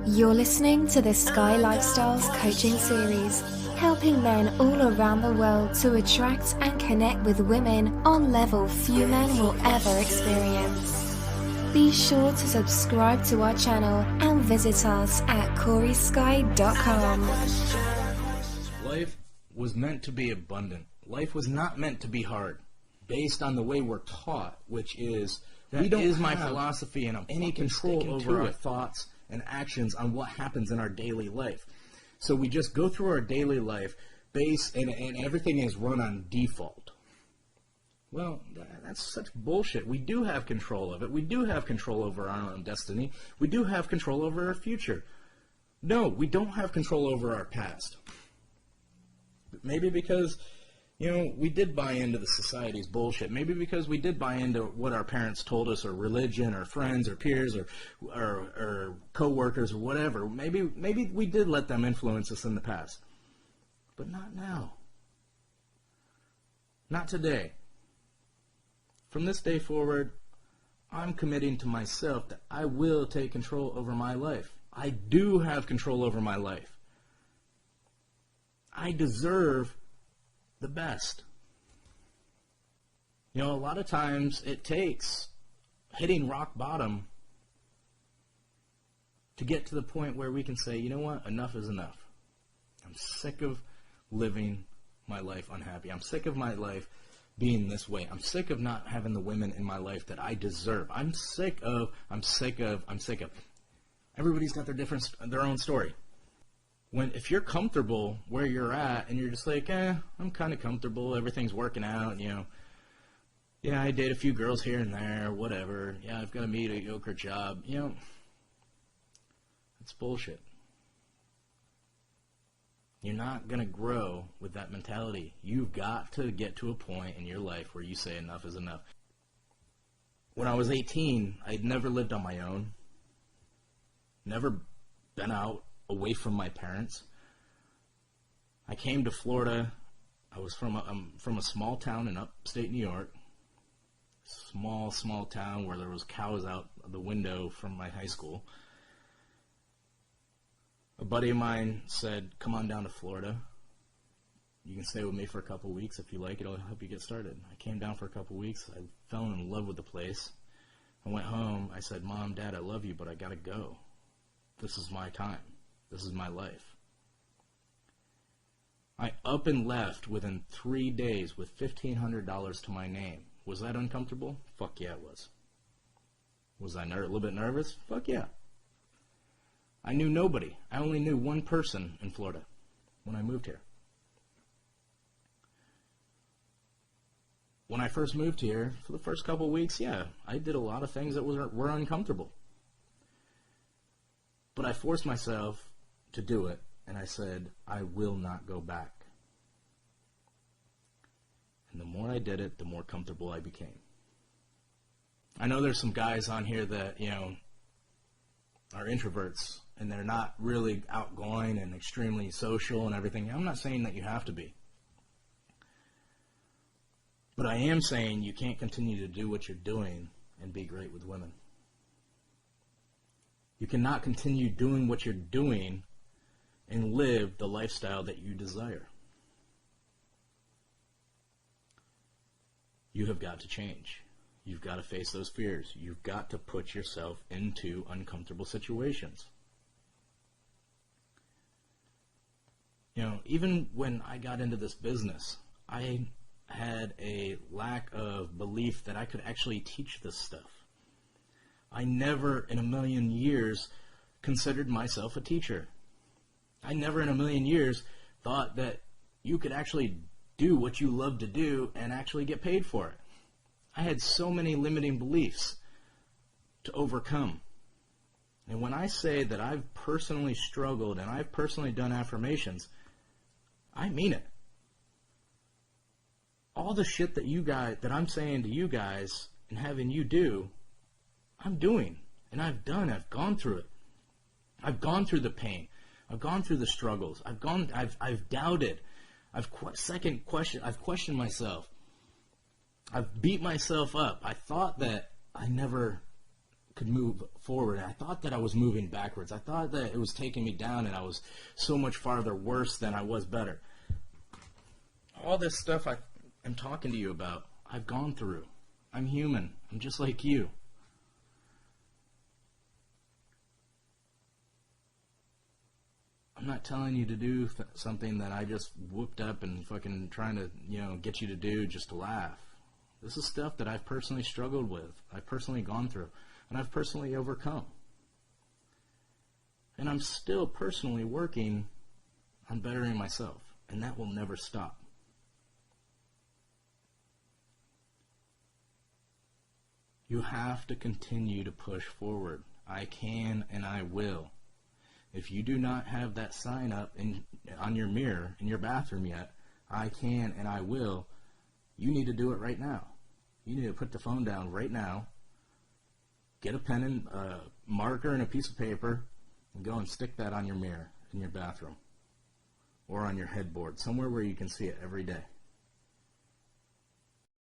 You're listening to the Skyy Lifestyles coaching series, helping men all around the world to attract and connect with women on level few men will ever experience. Be sure to subscribe to our channel and visit us at coryskyy.com. Life was meant to be abundant. Life was not meant to be hard, based on the way we're taught, which is, that is my philosophy, and I'm any control over our thoughts and actions on what happens in our daily life. So we just go through our daily life and everything is run on default. Well, that's such bullshit. We do have control of it. We do have control over our own destiny. We do have control over our future. No, we don't have control over our past. Maybe because, we did buy into the society's bullshit. Maybe because we did buy into what our parents told us, or religion, or friends, or peers, or co-workers, or whatever. Maybe we did let them influence us in the past. But not now. Not today. From this day forward, I'm committing to myself that I will take control over my life. I do have control over my life. I deserve the best. A lot of times it takes hitting rock bottom to get to the point where we can say, you know what, enough is enough. I'm sick of living my life unhappy. I'm sick of my life being this way. I'm sick of not having the women in my life that I deserve. I'm sick of. Everybody's got their own story. If you're comfortable where you're at and you're just like, I'm kind of comfortable, everything's working out, yeah, I date a few girls here and there, whatever, yeah, I've got a mediocre job, it's bullshit. You're not going to grow with that mentality. You've got to get to a point in your life where you say enough is enough. When I was 18, I'd never lived on my own, never been out away from my parents. I came to Florida. I'm from a small town in upstate New York. Small town where there was cows out the window from my high school. A buddy of mine said, come on down to Florida. You can stay with me for a couple weeks. If you like it, I'll help you get started. I came down for a couple weeks. I fell in love with the place. I went home. I said, Mom, Dad, I love you, but I got to go. This is my time. This is my life. I up and left within 3 days with $1,500 to my name. Was that uncomfortable? Fuck yeah, it was. Was I a little bit nervous? Fuck yeah. I knew nobody. I only knew one person in Florida when I moved here. When I first moved here, for the first couple of weeks, yeah, I did a lot of things that were uncomfortable. But I forced myself to do it, and I said, I will not go back. And the more I did it, the more comfortable I became. I know there's some guys on here that, are introverts, and they're not really outgoing and extremely social and everything. I'm not saying that you have to be. But I am saying you can't continue to do what you're doing and be great with women. You cannot continue doing what you're doing and live the lifestyle that you desire. You have got to change. You've got to face those fears. You've got to put yourself into uncomfortable situations. Even when I got into this business, I had a lack of belief that I could actually teach this stuff. I never in a million years considered myself a teacher. I never in a million years thought that you could actually do what you love to do and actually get paid for it. I had so many limiting beliefs to overcome. And when I say that I've personally struggled and I've personally done affirmations, I mean it. All the shit that I'm saying to you guys and having you do, I'm doing. And I've done. I've gone through it. I've gone through the pain. I've gone through the struggles. I've doubted. I've questioned myself. I've beat myself up. I thought that I never could move forward. I thought that I was moving backwards. I thought that it was taking me down and I was so much farther worse than I was better. All this stuff I'm talking to you about, I've gone through. I'm human. I'm just like you. I'm not telling you to do something that I just whooped up and fucking trying to, get you to do just to laugh. This is stuff that I've personally struggled with. I've personally gone through. And I've personally overcome. And I'm still personally working on bettering myself. And that will never stop. You have to continue to push forward. I can and I will. If you do not have that sign up on your mirror in your bathroom yet, I can and I will, you need to do it right now. You need to put the phone down right now, get a pen and a marker and a piece of paper, and go and stick that on your mirror in your bathroom or on your headboard, somewhere where you can see it every day.